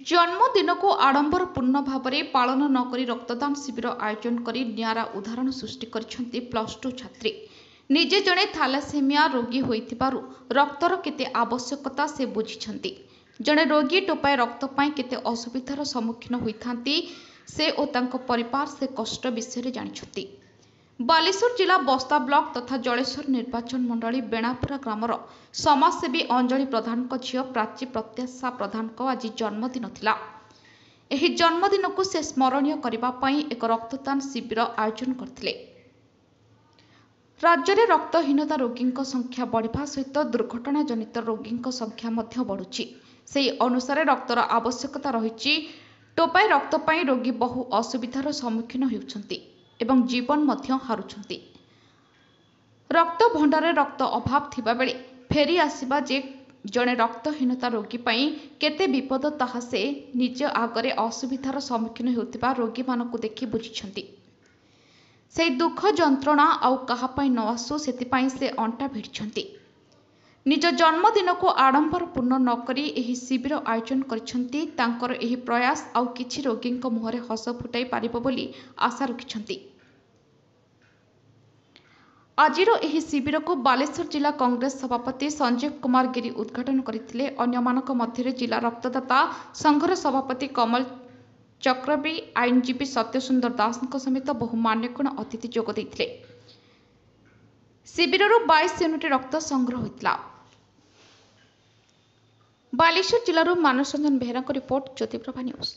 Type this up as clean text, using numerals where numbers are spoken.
जन्मदिन को आडंबरपूर्ण भाव में पालन नक रक्तदान शिविर आयोजन कर निरा उदाहरण सृष्टि करछंती प्लस टू छात्री। निजे जड़े थैलासेमिया रोगी होइथिबारु रक्तर केते आवश्यकता से बुझिछंती। जड़े रोगी टोपाए रक्त पाई केते असुविधार सम्मुखीन होइथांती से ओ तांको परिवार से कष्ट विषय जानिछंती। बालेश्वर जिला बस्ता ब्लॉक तथा जलेश्वर निर्वाचन मंडली बेणापुरा ग्रामर समाजसेवी अंजलि प्रधान झील प्राची प्रत्याशा प्रधान आज जन्मदिन थिला। एही जन्मदिन को से स्मरणीय करबा पई एक रक्तदान शिविर आयोजन करथिले। राज्य में रक्तहीनता रोगी संख्या बढ़िबा सहित दुर्घटना जनित रोगी संख्या मध्य बढ़ुछि। सेही अनुसार रक्तर आवश्यकता रहिछि। टोपाए रक्त पाई रोगी बहु असुविधार सम्मुखीन हेउछंती एवं जीवन मध्य हारुछंती। रक्त भंडार रक्त अभाव थिबा बेले फेरी आसिबा जे जड़े रक्तहीनता रोगी पाई केते विपद ताहा से निज आगरे असुविधार सम्मुखीन हेउथिबा रोगी मानकु देखि बुझिछंती। से दुख जंत्रणा आउ कहा पाई न आसु सेतिपाई से अंटा भिड़छंती। निज जन्मदिन को आडंबरपूर्ण नकरी एही शिविर आयोजन करछंती। तांकर एही प्रयास आउ किछि रोगी मुहरे हस फुटाई पारिबो बोली आशा रखिछंती। आजिर एही शिविर को बालेश्वर जिला कांग्रेस सभापति संजीव कुमार गिरी उद्घाटन करथिले। अन्यमानक मध्यरे जिला रक्तदाता संघर सभापति कमल चक्रबी, आईनजीवी सत्यसुंदर दास समेत बहु मान्यगण अतिथि जोग देथिले। शिविररु 22 यूनिट रक्त संग्रह होइतला। बालेश्वर जिलारू मानस रंजन बेहरा को रिपोर्ट ज्योतिप्रभा न्यूज।